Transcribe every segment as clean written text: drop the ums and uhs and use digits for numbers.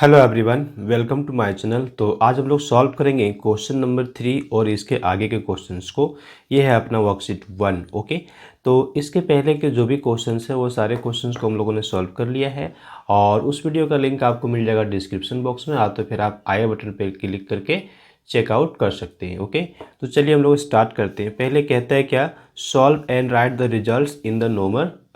Hello everyone, welcome to my channel. तो आज हम लोग सॉल्व करेंगे क्वेश्चन नंबर 3 और इसके आगे के क्वेश्चंस को। ये है अपना वर्कशीट 1। ओके, तो इसके पहले के जो भी क्वेश्चंस है वो सारे क्वेश्चंस को हम लोगों ने सॉल्व कर लिया है और उस वीडियो का लिंक आपको मिल जाएगा डिस्क्रिप्शन बॉक्स में। तो फिर आप आई बटन पर क्लिक करके चेकआउट कर सकते हैं। ओके, तो चलिए हम लोग स्टार्ट करते हैं। पहले कहता है क्या, solve and right the results in the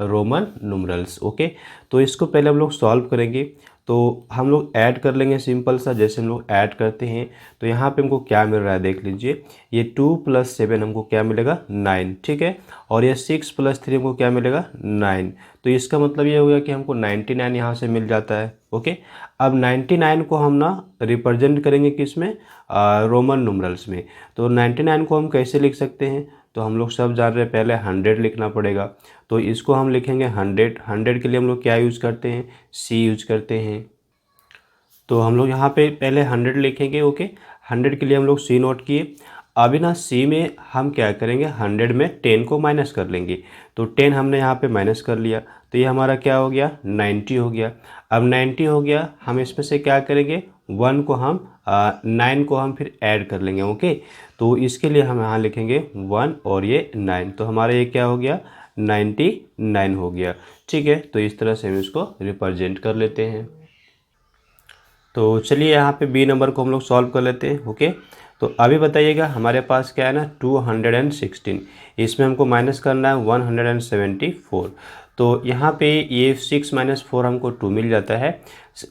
Roman numerals. Okay, तो इसको पहले हम लोग सॉल्व करेंगे। तो हम लोग ऐड कर लेंगे सिंपल सा। जैसे हम लोग ऐड करते हैं तो यहाँ पे हमको क्या मिल रहा है देख लीजिए। ये 2 + 7 हमको क्या मिलेगा 9, ठीक है। और ये 6 + 3 हमको क्या मिलेगा 9। तो इसका मतलब ये हो गया कि हमको 99 यहाँ से मिल जाता है। ओके, अब 99 को हम ना रिप्रेजेंट करेंगे किस में, रोमन न्यूमरल्स में। तो 99 को हम कैसे लिख सकते हैं, तो हम लोग सब जान रहे हैं पहले 100 लिखना पड़ेगा। तो इसको हम लिखेंगे 100। 100 के लिए हम लोग क्या यूज़ करते हैं, सी यूज करते हैं। तो हम लोग यहाँ पे पहले 100 लिखेंगे। ओके, 100 के लिए हम लोग सी नोट किए। अभी ना सी में हम क्या करेंगे, 100 में 10 को माइनस कर लेंगे। तो 10 हमने यहाँ पे माइनस कर लिया तो ये हमारा क्या हो गया 90 हो गया। अब 90 हो गया, हम इसमें से क्या करेंगे 1 को हम 9 को हम फिर ऐड कर लेंगे। ओके, तो इसके लिए हम यहाँ लिखेंगे 1 और ये 9। तो हमारा ये क्या हो गया 99 हो गया। ठीक है, तो इस तरह से हम इसको रिप्रेजेंट कर लेते हैं। तो चलिए यहाँ पे बी नंबर को हम लोग सॉल्व कर लेते हैं। ओके, तो अभी बताइएगा हमारे पास क्या है ना 216। इसमें हमको माइनस करना है 174। तो यहाँ पे ये 6 - 4 हमको 2 मिल जाता है।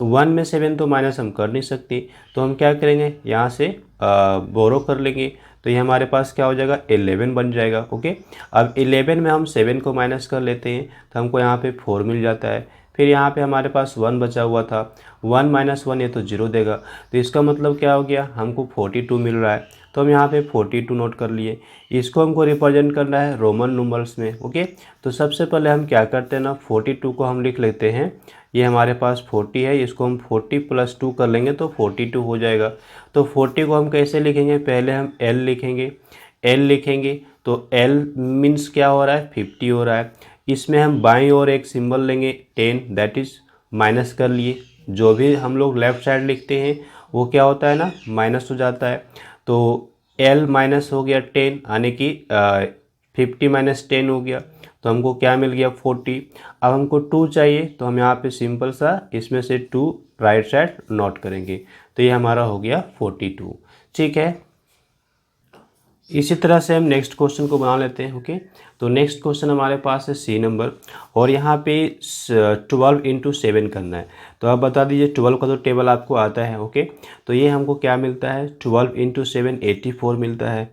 1 में 7 तो माइनस हम कर नहीं सकते, तो हम क्या करेंगे यहाँ से बोरो कर लेंगे। तो ये हमारे पास क्या हो जाएगा 11 बन जाएगा। ओके, अब 11 में हम 7 को माइनस कर लेते हैं तो हमको यहाँ पे 4 मिल जाता है। फिर यहाँ पे हमारे पास 1 बचा हुआ था, 1 - 1 ये तो 0 देगा। तो इसका मतलब क्या हो गया, हमको 42 मिल रहा है। तो हम यहाँ पे 42 नोट कर लिए। इसको हमको रिप्रेजेंट करना है रोमन न्यूमरल्स में। ओके, तो सबसे पहले हम क्या करते हैं ना 42 को हम लिख लेते हैं। ये हमारे पास 40 है, इसको हम 40 + 2 कर लेंगे तो 42 हो जाएगा। तो 40 को हम कैसे लिखेंगे, पहले हम एल लिखेंगे। एल लिखेंगे तो एल मीन्स क्या हो रहा है 50 हो रहा है। इसमें हम बाईं ओर एक सिंबल लेंगे 10, दैट इज़ माइनस कर लिए। जो भी हम लोग लेफ़्ट साइड लिखते हैं वो क्या होता है ना माइनस हो जाता है। तो एल माइनस हो गया 10, यानी कि 50 - 10 हो गया। तो हमको क्या मिल गया 40। अब हमको 2 चाहिए तो हम यहाँ पे सिंपल सा इसमें से 2 राइट साइड नोट करेंगे। तो ये हमारा हो गया 42। ठीक है, इसी तरह से हम नेक्स्ट क्वेश्चन को बना लेते हैं। ओके, तो नेक्स्ट क्वेश्चन हमारे पास है सी नंबर और यहाँ पे 12 × 7 करना है। तो आप बता दीजिए 12 का तो टेबल आपको आता है। ओके, तो ये हमको क्या मिलता है 12 × 7 84 मिलता है।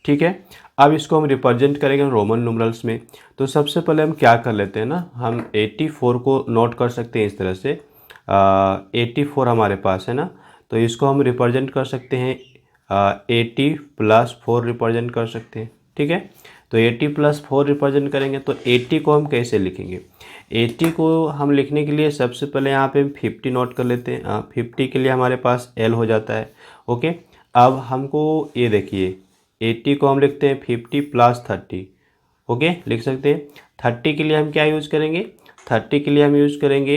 ठीक है, अब इसको हम रिप्रेजेंट करेंगे रोमन न्यूमरल्स में। तो सबसे पहले हम क्या कर लेते हैं ना, हम 84 को नोट कर सकते हैं इस तरह से। 84 हमारे पास है ना, तो इसको हम रिप्रेजेंट कर सकते हैं 80 + 4 रिप्रेजेंट कर सकते हैं। ठीक है, तो 80 + 4 रिप्रेजेंट करेंगे तो 80 को हम कैसे लिखेंगे। 80 को हम लिखने के लिए सबसे पहले यहाँ पे 50 नोट कर लेते हैं। 50 के लिए हमारे पास एल हो जाता है। ओके, अब हमको ये देखिए 80 को हम लिखते हैं 50 + 30। ओके, लिख सकते हैं। 30 के लिए हम क्या यूज़ करेंगे, 30 के लिए हम यूज़ करेंगे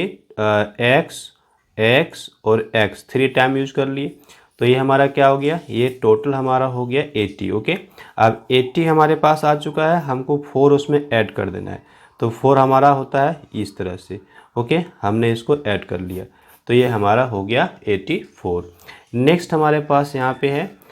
एक्स, एक्स और एक्स 3 टाइम यूज़ कर लिए। तो ये हमारा क्या हो गया, ये टोटल हमारा हो गया 80। ओके, अब 80 हमारे पास आ चुका है, हमको 4 उसमें ऐड कर देना है। तो 4 हमारा होता है इस तरह से। ओके, हमने इसको ऐड कर लिया तो ये हमारा हो गया 84। नेक्स्ट हमारे पास यहाँ पे है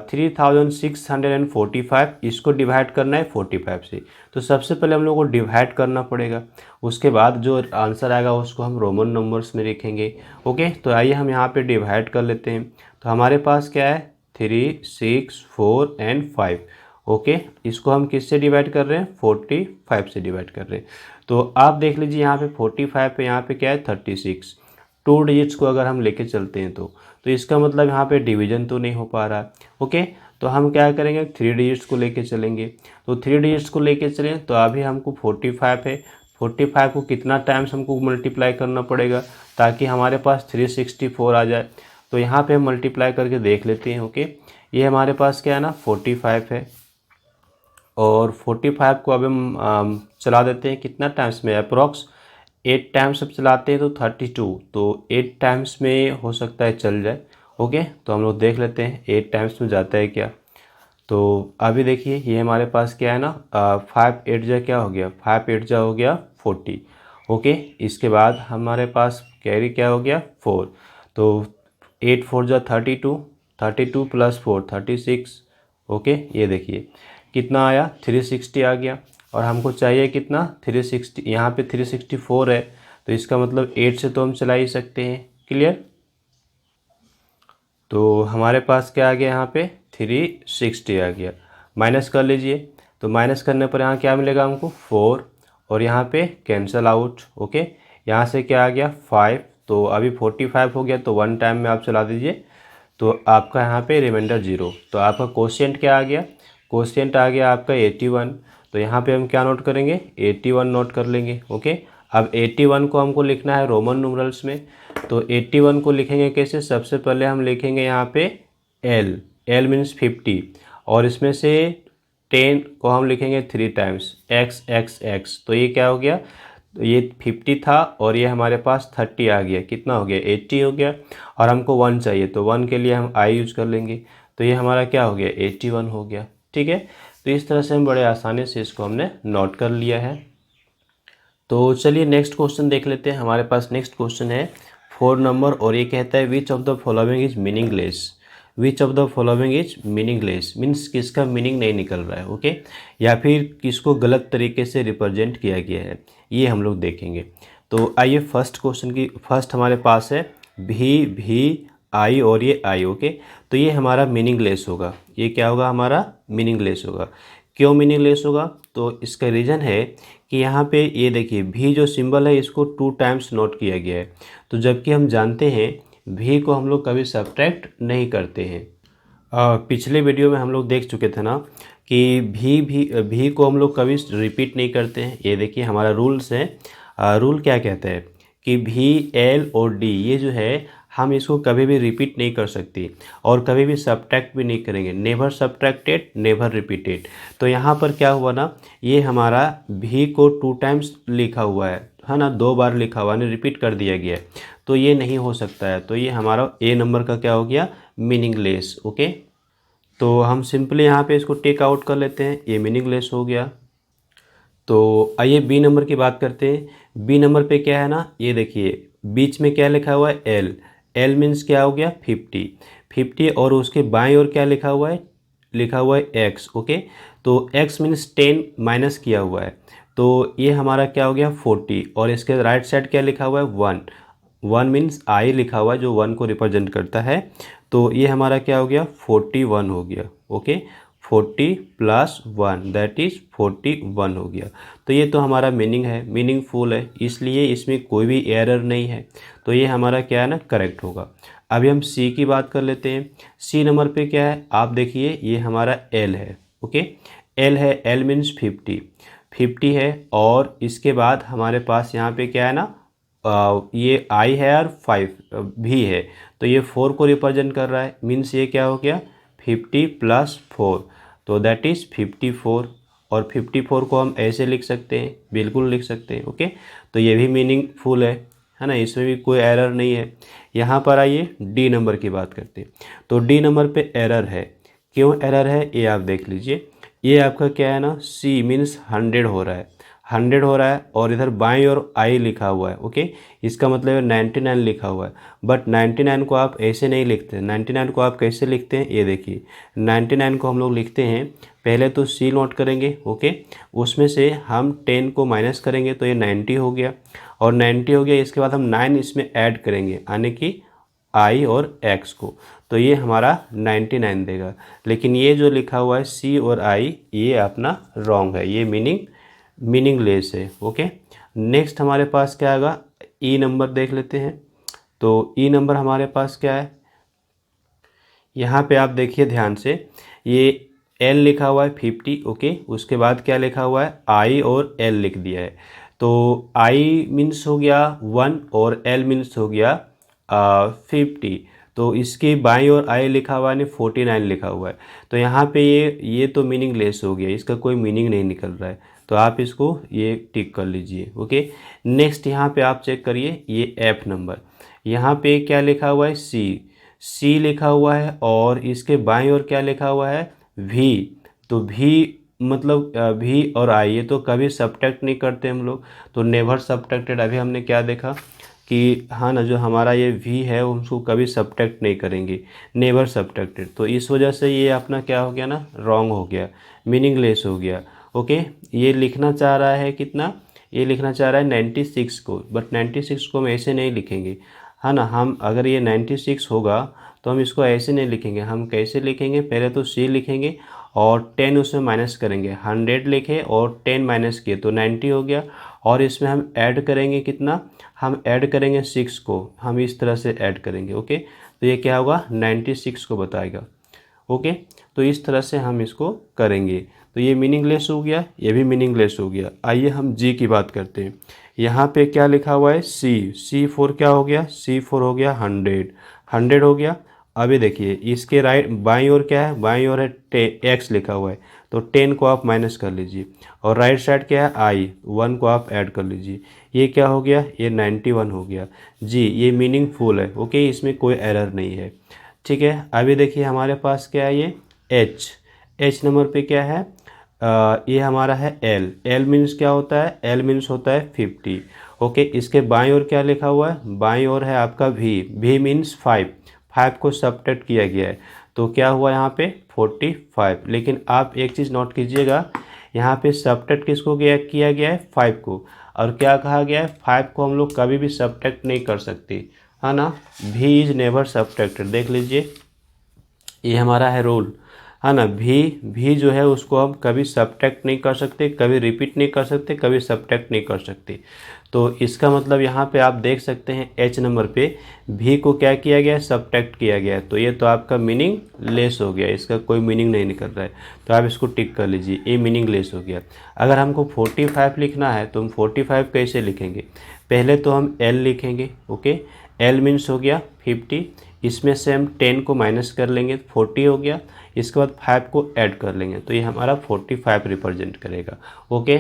3645। इसको डिवाइड करना है 45 से। तो सबसे पहले हम लोग को डिवाइड करना पड़ेगा, उसके बाद जो आंसर आएगा उसको हम रोमन नंबर्स में लिखेंगे। ओके, तो आइए हम यहाँ पे डिवाइड कर लेते हैं। तो हमारे पास क्या है 3, 6, 4 एंड 5। ओके, इसको हम किससे डिवाइड कर रहे हैं 45 से डिवाइड कर रहे हैं। तो आप देख लीजिए यहाँ पे 45 पे यहाँ पे क्या है 36। 2 डिजिट्स को अगर हम लेके चलते हैं तो इसका मतलब यहाँ पे डिवीजन तो नहीं हो पा रहा है। ओके, तो हम क्या करेंगे 3 डिजिट्स को लेके चलेंगे। तो 3 डिजिट्स को लेके चलें तो अभी हमको 45 है, 45 को कितना टाइम्स हमको मल्टीप्लाई करना पड़ेगा ताकि हमारे पास 364 आ जाए। तो यहाँ पे हम मल्टीप्लाई करके देख लेते हैं। ओके, ये हमारे पास क्या है ना 45 है और 45 को अब हम चला देते हैं कितना टाइम्स में, अप्रॉक्स 8 टाइम्स अब चलाते हैं तो 32, तो 8 टाइम्स में हो सकता है चल जाए। ओके, तो हम लोग देख लेते हैं 8 टाइम्स में जाता है क्या। तो अभी देखिए ये हमारे पास क्या है ना, 5 8 जा क्या हो गया, 5 8 जा हो गया 40। ओके, इसके बाद हमारे पास कैरी क्या हो गया 4, तो 8 4 जा 32, 32 प्लस 4 36। ओके, ये देखिए कितना आया 360 आ गया, और हमको चाहिए कितना 360, यहाँ पे 364 है, तो इसका मतलब 8 से तो हम चला ही सकते हैं। क्लियर, तो हमारे पास क्या आ गया यहाँ पे 360 आ गया। माइनस कर लीजिए, तो माइनस करने पर यहाँ क्या मिलेगा हमको 4, और यहाँ पे कैंसल आउट। ओके, यहाँ से क्या आ गया 5, तो अभी 45 हो गया, तो 1 टाइम में आप चला दीजिए, तो आपका यहाँ पे रिमाइंडर 0। तो आपका कोशिएंट क्या आ गया, कोशिएंट आ गया आपका 81। तो यहाँ पे हम क्या नोट करेंगे 81 नोट कर लेंगे। ओके, अब 81 को हमको लिखना है रोमन न्यूमरल्स में। तो 81 को लिखेंगे कैसे, सबसे पहले हम लिखेंगे यहाँ पे एल, एल मीन्स 50, और इसमें से 10 को हम लिखेंगे 3 टाइम्स, एक्स एक्स एक्स, तो ये क्या हो गया, तो ये 50 था और ये हमारे पास 30 आ गया, कितना हो गया 80 हो गया, और हमको 1 चाहिए, तो 1 के लिए हम आई यूज कर लेंगे, तो ये हमारा क्या हो गया 81 हो गया। ठीक है, तो इस तरह से हम बड़े आसानी से इसको हमने नोट कर लिया है। तो चलिए नेक्स्ट क्वेश्चन देख लेते हैं। हमारे पास नेक्स्ट क्वेश्चन है 4 नंबर, और ये कहता है which of the following is meaningless. Which of the following is meaningless means किसका मीनिंग नहीं निकल रहा है। ओके, या फिर किसको गलत तरीके से रिप्रेजेंट किया गया है, ये हम लोग देखेंगे। तो आइए फर्स्ट क्वेश्चन की, फर्स्ट हमारे पास है भी आई और ये आई। ओके, तो ये हमारा मीनिंगलेस होगा, ये क्या होगा हमारा मीनिंगलेस होगा। क्यों मीनिंगलेस होगा, तो इसका रीज़न है कि यहाँ पे ये देखिए भी जो सिंबल है इसको 2 टाइम्स नोट किया गया है, तो जबकि हम जानते हैं भी को हम लोग कभी सब्ट्रैक्ट नहीं करते हैं। पिछले वीडियो में हम लोग देख चुके थे ना कि भी को हम लोग कभी रिपीट नहीं करते हैं। ये देखिए हमारा रूल्स है, रूल क्या कहता है कि भी एल और डी ये जो है हम इसको कभी भी रिपीट नहीं कर सकते, और कभी भी सब्ट्रैक्ट भी नहीं करेंगे, नेवर सब्ट्रैक्टेड नेवर रिपीटेड। तो यहाँ पर क्या हुआ ना, ये हमारा भी को 2 टाइम्स लिखा हुआ है ना, 2 बार लिखा हुआ है, रिपीट कर दिया गया है, तो ये नहीं हो सकता है। तो ये हमारा ए नंबर का क्या हो गया मीनिंगलेस। ओके, तो हम सिंपली यहाँ पे इसको टेक आउट कर लेते हैं, ये मीनिंगलेस हो गया। तो आइए बी नंबर की बात करते हैं। बी नंबर पे क्या है ना, ये देखिए बीच में क्या लिखा हुआ है एल, एल मीन्स क्या हो गया 50, 50, और उसके बाएं ओर क्या लिखा हुआ है, लिखा हुआ है एक्स। ओके, तो एक्स मीन्स 10 माइनस किया हुआ है, तो ये हमारा क्या हो गया 40, और इसके राइट साइड क्या लिखा हुआ है 1, 1 मीन्स आई लिखा हुआ है जो 1 को रिप्रेजेंट करता है, तो ये हमारा क्या हो गया 41 हो गया। ओके, 40 प्लस 1 दैट इज़ 41 हो गया। तो ये तो हमारा मीनिंग है, मीनिंगफुल है, इसलिए इसमें कोई भी एरर नहीं है, तो ये हमारा क्या है ना करेक्ट होगा। अभी हम सी की बात कर लेते हैं। सी नंबर पे क्या है, आप देखिए ये हमारा एल है। ओके, एल है, एल मीन्स 50, 50 है, और इसके बाद हमारे पास यहाँ पे क्या है ना, ये आई है और 5 भी है, तो ये 4 को रिप्रेजेंट कर रहा है, मीन्स ये क्या हो गया 50 प्लस 4, तो दैट इज़ 54, और 54 को हम ऐसे लिख सकते हैं, बिल्कुल लिख सकते हैं। ओके, तो ये भी मीनिंगफुल है ना, इसमें भी कोई एरर नहीं है। यहाँ पर आइए डी नंबर की बात करते हैं। तो डी नंबर पे एरर है, क्यों एरर है ये आप देख लीजिए। ये आपका क्या है ना सी मीन्स 100 हो रहा है, 100 हो रहा है, और इधर बाईं ओर आई लिखा हुआ है। ओके, इसका मतलब है 99 लिखा हुआ है, बट 99 को आप ऐसे नहीं लिखते। 99 को आप कैसे लिखते हैं, ये देखिए 99 को हम लोग लिखते हैं, पहले तो सी नोट करेंगे। ओके, उसमें से हम 10 को माइनस करेंगे, तो ये 90 हो गया, और 90 हो गया, इसके बाद हम 9 इसमें ऐड करेंगे, यानी कि आई और एक्स को, तो ये हमारा 99 देगा। लेकिन ये जो लिखा हुआ है सी और आई ये अपना रॉन्ग है, ये मीनिंगलेस है। ओके, नेक्स्ट हमारे पास क्या आएगा, ई नंबर देख लेते हैं। तो ई नंबर हमारे पास क्या है, यहाँ पे आप देखिए ध्यान से, ये एल लिखा हुआ है 50। ओके, उसके बाद क्या लिखा हुआ है आई और एल लिख दिया है, तो आई मीन्स हो गया 1 और एल मीन्स हो गया 50, तो इसके बाईं ओर आई लिखा हुआ है ने 49 लिखा हुआ है, तो यहाँ पे ये तो मीनिंगलेस हो गया, इसका कोई मीनिंग नहीं निकल रहा है। तो आप इसको ये टिक कर लीजिए। ओके, नेक्स्ट यहाँ पे आप चेक करिए ये एफ नंबर, यहाँ पे क्या लिखा हुआ है सी लिखा हुआ है और इसके बाईं ओर क्या लिखा हुआ है वी। तो वी मतलब वी और आई ये तो कभी सब्ट्रैक्ट नहीं करते हम लोग, तो नेवर सब्ट्रैक्टेड। अभी हमने क्या देखा कि हाँ ना, जो हमारा ये वी है उसको कभी सब्ट्रैक्ट नहीं करेंगे, नेवर सब्ट्रैक्टेड। तो इस वजह से ये अपना क्या हो गया ना, रॉन्ग हो गया, मीनिंगलेस हो गया। ओके, ये लिखना चाह रहा है कितना, ये लिखना चाह रहा है 96 को, बट 96 को हम ऐसे नहीं लिखेंगे, है ना। हम अगर ये 96 होगा तो हम इसको ऐसे नहीं लिखेंगे, हम कैसे लिखेंगे, पहले तो सी लिखेंगे और 10 उसमें माइनस करेंगे, 100 लिखे और 10 माइनस किए तो 90 हो गया। और इसमें हम ऐड करेंगे कितना, हम ऐड करेंगे 6 को, हम इस तरह से ऐड करेंगे। ओके, तो ये क्या होगा 96 को बताएगा। ओके, तो इस तरह से हम इसको करेंगे। तो ये मीनिंगलेस हो गया, ये भी मीनिंगलेस हो गया। आइए हम जी की बात करते हैं। यहाँ पे क्या लिखा हुआ है सी फोर क्या हो गया, C4 हो गया 100 हो गया। अभी देखिए इसके राइट बाईं ओर क्या है, बाईं ओर है एक्स लिखा हुआ है, तो 10 को आप माइनस कर लीजिए और राइट साइड क्या है आई, 1 को आप ऐड कर लीजिए। ये क्या हो गया, ये 91 हो गया जी। ये मीनिंगफुल है। ओके, इसमें कोई एरर नहीं है। ठीक है, अभी देखिए हमारे पास क्या है, ये एच नंबर पे क्या है, ये हमारा है एल मीन्स क्या होता है, एल मीन्स होता है 50। ओके, इसके बाईं ओर क्या लिखा हुआ है, बाईं ओर है आपका वी मीन्स 5 को सब्ट्रैक्ट किया गया है, तो क्या हुआ यहाँ पे 45। लेकिन आप एक चीज़ नोट कीजिएगा, यहाँ पे सब्ट्रैक्ट किसको किया गया है 5 को, और क्या कहा गया है 5 को हम लोग कभी भी सब्ट्रैक्ट नहीं कर सकते, है ना। भी इज नेवर सब्ट्रैक्टेड, देख लीजिए ये हमारा है रूल, है ना। भी जो है उसको हम कभी सब्ट्रैक्ट नहीं कर सकते, कभी रिपीट नहीं कर सकते, कभी सब्ट्रैक्ट नहीं कर सकते। तो इसका मतलब यहाँ पे आप देख सकते हैं एच नंबर पे भी को क्या किया गया है, सब्ट्रैक्ट किया गया है, तो ये तो आपका मीनिंग लेस हो गया, इसका कोई मीनिंग नहीं निकल रहा है, तो आप इसको टिक कर लीजिए, ये मीनिंग लेस हो गया। अगर हमको 45 लिखना है तो हम 45 कैसे लिखेंगे, पहले तो हम एल लिखेंगे। ओके, एल मीन्स हो गया 50, इसमें से हम 10 को माइनस कर लेंगे, 40 हो गया, इसके बाद 5 को ऐड कर लेंगे, तो ये हमारा 45 रिप्रेजेंट करेगा। ओके,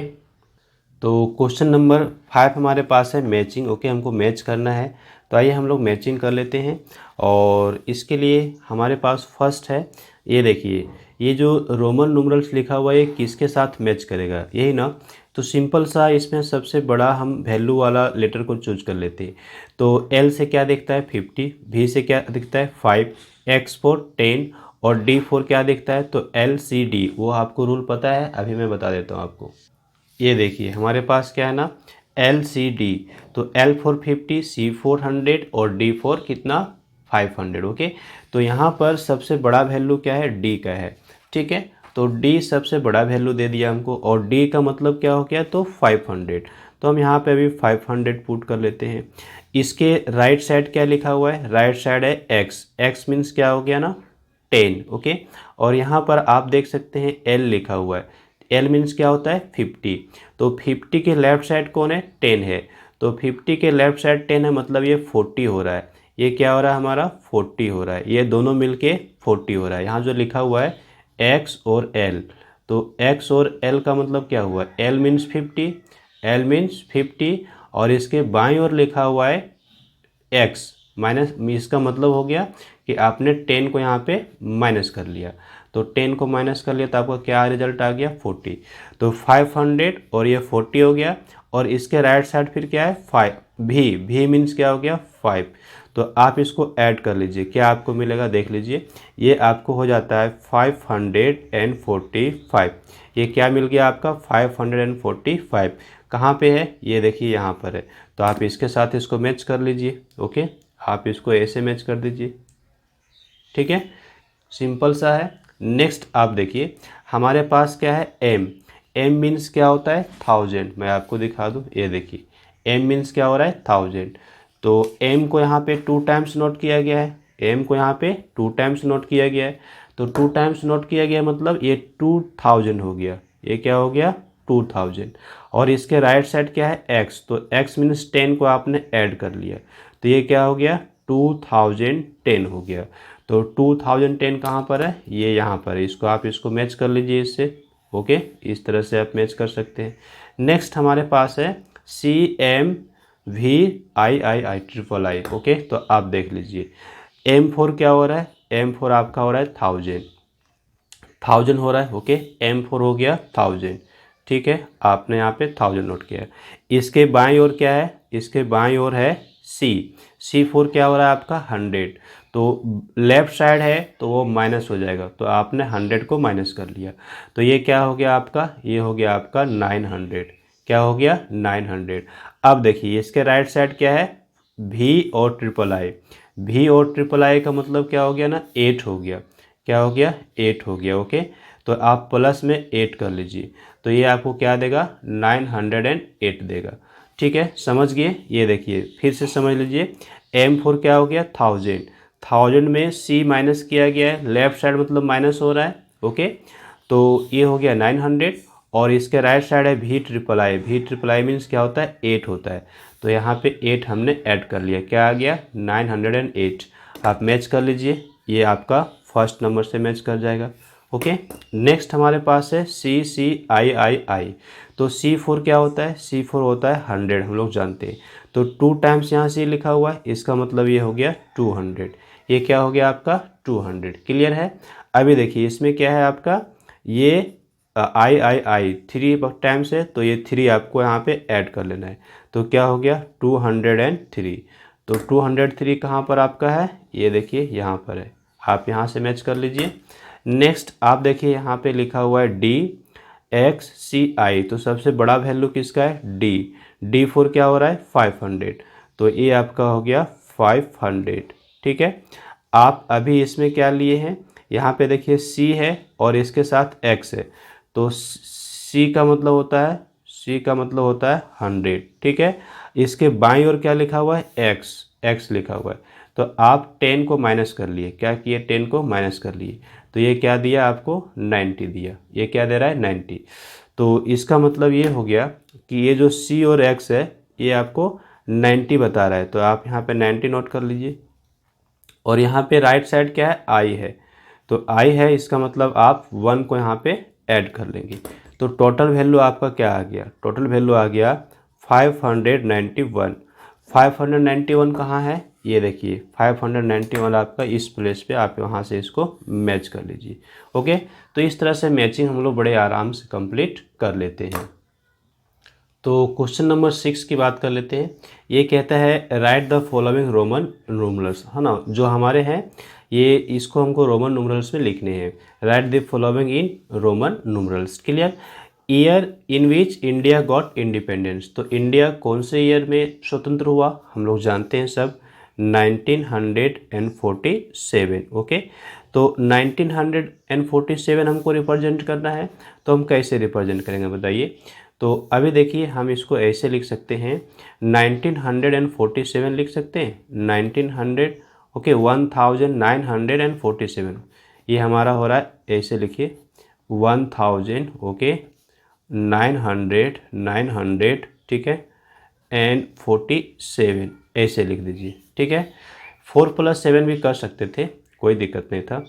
तो क्वेश्चन नंबर 5 हमारे पास है मैचिंग। ओके, हमको मैच करना है, तो आइए हम लोग मैचिंग कर लेते हैं। और इसके लिए हमारे पास फर्स्ट है, ये देखिए ये जो रोमन न्यूमरल्स लिखा हुआ है ये किसके साथ मैच करेगा, यही ना। तो सिंपल सा इसमें सबसे बड़ा हम वैल्यू वाला लेटर को चूज कर लेते हैं। तो एल से क्या दिखता है 50, भी से क्या दिखता है 5, एक्स फोर 10 और D4 क्या दिखता है, तो LCD। वो आपको रूल पता है, अभी मैं बता देता हूँ आपको। ये देखिए हमारे पास क्या है ना LCD, तो L फोर 50, C4 100 और D4 कितना 500। ओके, तो यहाँ पर सबसे बड़ा वैल्यू क्या है, D का है। ठीक है, तो D सबसे बड़ा वैल्यू दे दिया हमको, और D का मतलब क्या हो गया, तो 500। तो हम यहाँ पे अभी 500 पुट कर लेते हैं। इसके राइट साइड क्या लिखा हुआ है, राइट साइड है एक्स मीन्स क्या हो गया ना 10। ओके, और यहाँ पर आप देख सकते हैं L लिखा हुआ है, L मीन्स क्या होता है 50। तो 50 के लेफ्ट साइड कौन है, 10 है, तो 50 के लेफ्ट साइड 10 है, मतलब ये 40 हो रहा है। ये क्या हो रहा है हमारा 40 हो रहा है, ये दोनों मिलके 40 हो रहा है। यहाँ जो लिखा हुआ है X और L, तो X और L का मतलब क्या हुआ, L मीन्स 50, L मीन्स 50, और इसके बाईं ओर लिखा हुआ है X माइनस, इसका मतलब हो गया कि आपने 10 को यहाँ पे माइनस कर लिया, तो 10 को माइनस कर लिया तो आपका क्या रिजल्ट आ गया 40। तो 500 और ये 40 हो गया, और इसके राइट साइड फिर क्या है 5, भी मीन्स क्या हो गया 5। तो आप इसको ऐड कर लीजिए, क्या आपको मिलेगा देख लीजिए, ये आपको हो जाता है 545। ये क्या मिल गया आपका 545। कहाँ पे है, ये देखिए यहाँ पर है, तो आप इसके साथ इसको मैच कर लीजिए। ओके, आप इसको ऐसे मैच कर दीजिए। ठीक है, सिंपल सा है। नेक्स्ट आप देखिए हमारे पास क्या है एम मीन्स क्या होता है 1000। मैं आपको दिखा दूँ, ये देखिए एम मीन्स क्या हो रहा है 1000। तो एम को यहाँ पे 2 टाइम्स नोट किया गया है, एम को यहाँ पे 2 टाइम्स नोट किया गया है, तो 2 टाइम्स नोट किया गया मतलब ये 2000 हो गया, ये क्या हो गया 2000। और इसके राइट साइड क्या है एक्स, तो एक्स मीन्स 10 को आपने ऐड कर लिया, तो ये क्या हो गया 2010 हो गया। तो 2010 कहाँ पर है, ये यहाँ पर है, इसको आप इसको मैच कर लीजिए इससे। ओके, इस तरह से आप मैच कर सकते हैं। नेक्स्ट हमारे पास है CMVIII ट्रिपल आई। ओके, तो आप देख लीजिए M4 क्या हो रहा है, M4 आपका हो रहा है 1000 हो रहा है। ओके, M4 हो गया 1000, ठीक है, आपने यहाँ पे 1000 नोट किया है। इसके बाईं ओर क्या है, इसके बाईं ओर है C4 क्या हो रहा है आपका 100, तो लेफ्ट साइड है तो वो माइनस हो जाएगा, तो आपने 100 को माइनस कर लिया, तो ये क्या हो गया आपका, ये हो गया आपका 900। क्या हो गया 900। अब देखिए इसके राइट साइड क्या है, V और ट्रिपल आई। V और ट्रिपल आई का मतलब क्या हो गया ना, 8 हो गया। क्या हो गया 8 हो गया। ओके, तो आप प्लस में 8 कर लीजिए, तो ये आपको क्या देगा 908 देगा। ठीक है, समझ गए। ये देखिए फिर से समझ लीजिए, M4 क्या हो गया 1000 में C माइनस किया गया है, लेफ्ट साइड मतलब माइनस हो रहा है। ओके, तो ये हो गया 900, और इसके राइट साइड है V ट्रिपल आई मीन्स क्या होता है 8 होता है, तो यहाँ पे 8 हमने ऐड कर लिया, क्या आ गया 908। आप मैच कर लीजिए, ये आपका फर्स्ट नंबर से मैच कर जाएगा। ओके, नेक्स्ट हमारे पास है CCIII। तो C4 क्या होता है, C4 होता है 100, हम लोग जानते हैं, तो 2 टाइम्स यहाँ से लिखा हुआ है, इसका मतलब ये हो गया 200। ये क्या हो गया आपका 200। क्लियर है। अभी देखिए इसमें क्या है आपका, ये आई 3 टाइम्स है, तो ये 3 आपको यहाँ पे ऐड कर लेना है, तो क्या हो गया 203। तो 203 कहाँ पर आपका है, ये देखिए यहाँ पर है, आप यहाँ से मैच कर लीजिए। नेक्स्ट आप देखिए यहाँ पे लिखा हुआ है DXCI, तो सबसे बड़ा वैल्यू किसका है D4 क्या हो रहा है 500, तो ये आपका हो गया 500। ठीक है, आप अभी इसमें क्या लिए हैं, यहाँ पे देखिए C है और इसके साथ X है, तो C का मतलब होता है, C का मतलब होता है 100। ठीक है, इसके बाईं ओर क्या लिखा हुआ है X लिखा हुआ है, तो आप 10 को माइनस कर लिए, क्या किए 10 को माइनस कर लिए, तो ये क्या दिया आपको 90 दिया। ये क्या दे रहा है 90, तो इसका मतलब ये हो गया कि ये जो C और X है ये आपको 90 बता रहा है, तो आप यहाँ पे 90 नोट कर लीजिए। और यहाँ पे राइट साइड क्या है I है, तो I है, इसका मतलब आप 1 को यहाँ पे ऐड कर लेंगे, तो टोटल वैल्यू आपका क्या आ गया, टोटल वैल्यू आ गया 591। 591 कहाँ है, ये देखिए 591 आपका इस प्लेस पे, आप वहाँ से इसको मैच कर लीजिए। ओके, तो इस तरह से मैचिंग हम लोग बड़े आराम से कंप्लीट कर लेते हैं। तो क्वेश्चन नंबर 6 की बात कर लेते हैं। ये कहता है right the following Roman numerals, है ना, जो हमारे हैं ये इसको हमको रोमन न्यूमरल्स में लिखने हैं। Right the following in Roman numerals. Clear. Year in which India got independence, तो इंडिया कौन से ईयर में स्वतंत्र हुआ, हम लोग जानते हैं सब 1947। ओके, तो 1947 हमको रिप्रेजेंट करना है, तो हम कैसे रिप्रेजेंट करेंगे बताइए। तो अभी देखिए हम इसको ऐसे लिख सकते हैं, 1947 लिख सकते हैं, 1900। ओके, 1947, ये हमारा हो रहा है, ऐसे लिखिए 1000। ओके, 900, ठीक है, एंड 47 ऐसे लिख दीजिए। ठीक है, 4 + 7 भी कर सकते थे, कोई दिक्कत नहीं था।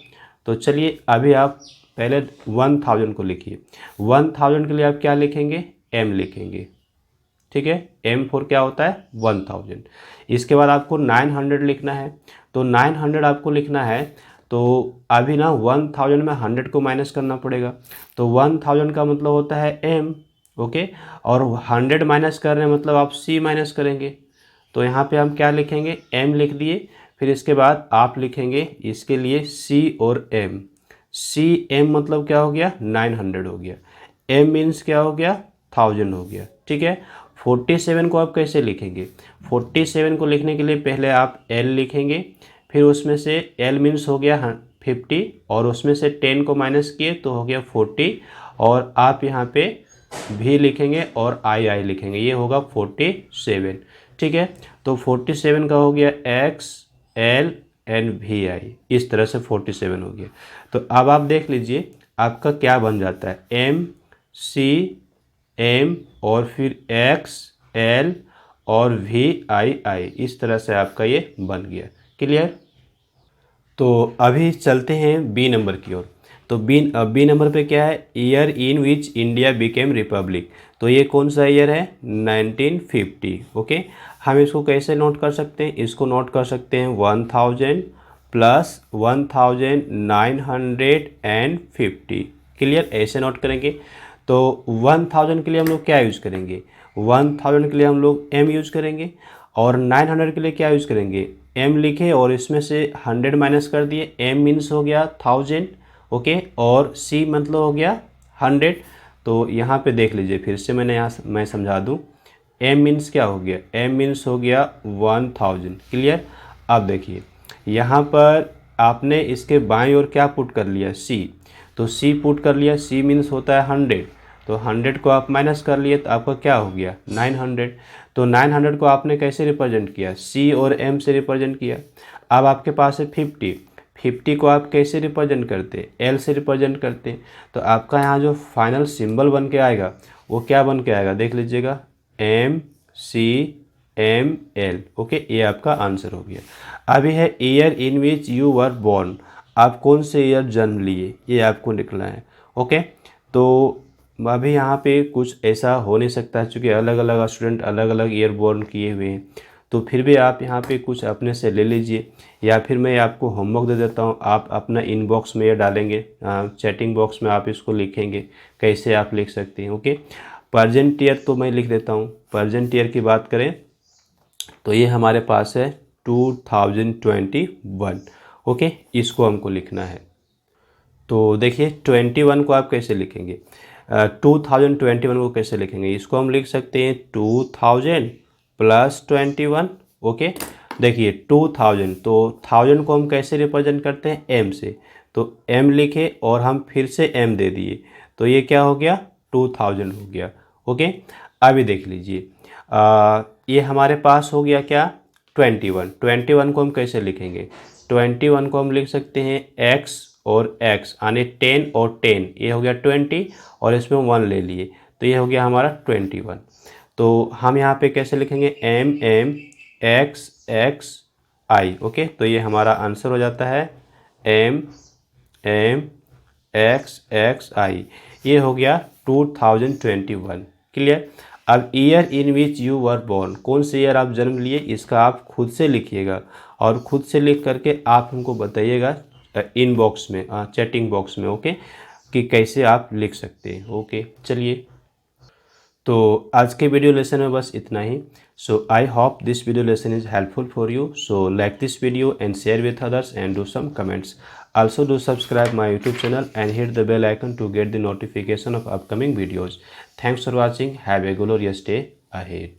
तो चलिए अभी आप पहले 1000 को लिखिए। 1000 के लिए आप क्या लिखेंगे, M लिखेंगे। ठीक है, M4 क्या होता है 1000। इसके बाद आपको 900 लिखना है, तो 900 आपको लिखना है, तो अभी ना 1000 में 100 को माइनस करना पड़ेगा, तो 1000 का मतलब होता है M। ओके, और 100 माइनस कर रहे हैं मतलब आप C माइनस करेंगे, तो यहाँ पे हम क्या लिखेंगे M लिख दिए। फिर इसके बाद आप लिखेंगे इसके लिए C और M। M मतलब क्या हो गया 900 हो गया, M मीन्स क्या हो गया 1000 हो गया। ठीक है, 47 को आप कैसे लिखेंगे, 47 को लिखने के लिए पहले आप L लिखेंगे, फिर उसमें से L मीन्स हो गया 50, और उसमें से 10 को माइनस किए तो हो गया 40, और आप यहाँ पे V लिखेंगे और I लिखेंगे, ये होगा 47। ठीक है, तो 47 का हो गया X L एंड VI, इस तरह से 47 हो गया। तो अब आप देख लीजिए आपका क्या बन जाता है, M C M और फिर X L और VI, इस तरह से आपका ये बन गया। क्लियर। तो अभी चलते हैं B नंबर की ओर। तो बी नंबर पे क्या है, year in which India became Republic. तो ये कौन सा ईयर है, 1950। ओके, हम इसको कैसे नोट कर सकते हैं, इसको नोट कर सकते हैं 1000 प्लस 1950। क्लियर, ऐसे नोट करेंगे। तो 1000 के लिए हम लोग क्या यूज़ करेंगे, 1000 के लिए हम लोग m यूज़ करेंगे, और 900 के लिए क्या यूज़ करेंगे, m लिखे और इसमें से 100 माइनस कर दिए, m मीन्स हो गया 1000। ओके, और c मतलब हो गया 100। तो यहाँ पे देख लीजिए, फिर से मैं समझा दूँ, m मीन्स क्या हो गया, m मीन्स हो गया 1000। क्लियर। अब देखिए यहाँ पर आपने इसके बाईं ओर क्या पुट कर लिया, c। तो c पुट कर लिया, c मीन्स होता है 100। तो 100 को आप माइनस कर लिए तो आपका क्या हो गया, 900। तो 900 को आपने कैसे रिप्रेजेंट किया, c और m से रिप्रेजेंट किया। अब आपके पास है 50। 50 को आप कैसे रिप्रेजेंट करते, l से रिप्रेजेंट करते। तो आपका यहाँ जो फाइनल सिंबल बन के आएगा वो क्या बन के आएगा, देख लीजिएगा, MCML। ओके, ये आपका आंसर हो गया। अभी है year in which you were born, आप कौन से ईयर जन्म लिए, ये आपको निकलना है। ओके, तो अभी यहाँ पे कुछ ऐसा हो नहीं सकता क्योंकि अलग अलग स्टूडेंट अलग अलग ईयर बोर्न किए हुए हैं। तो फिर भी आप यहाँ पे कुछ अपने से ले लीजिए, या फिर मैं आपको होमवर्क दे देता हूँ, आप अपना इनबॉक्स में ये डालेंगे, चैटिंग बॉक्स में आप इसको लिखेंगे कैसे आप लिख सकते हैं। ओके, प्रेजेंट ईयर तो मैं लिख देता हूँ। प्रेजेंट ईयर की बात करें तो ये हमारे पास है 2021। ओके, इसको हमको लिखना है। तो देखिए 21 को आप कैसे लिखेंगे, 2021 को कैसे लिखेंगे, इसको हम लिख सकते हैं 2000 प्लस 21। ओके, देखिए 2000, तो 1000 को हम कैसे रिप्रेजेंट करते हैं, m से। तो m लिखे और हम फिर से m दे दिए, तो ये क्या हो गया, 2000 हो गया। ओके, अभी देख लीजिए, ये हमारे पास हो गया क्या, 21 को हम कैसे लिखेंगे, 21 को हम लिख सकते हैं x और x यानी 10 और 10, ये हो गया 20 और इसमें 1 ले लिए, तो ये हो गया हमारा 21। तो हम यहाँ पे कैसे लिखेंगे, MMXXI। ओके, तो ये हमारा आंसर हो जाता है MMXXI। ये हो गया 2021। क्लियर। अब year in which you were born, कौन से ईयर आप जन्म लिए, इसका आप खुद से लिखिएगा और खुद से लिख करके आप हमको बताइएगा इनबॉक्स में, चैटिंग बॉक्स में। ओके, कि कैसे आप लिख सकते हैं। ओके, चलिए, तो आज के वीडियो लेसन में बस इतना ही। So I hope this video lesson is helpful for you. So like this video and share with others and do some comments. Also do subscribe my YouTube channel and hit the bell icon to get the notification of upcoming videos. Thanks for watching. Have a glorious day ahead.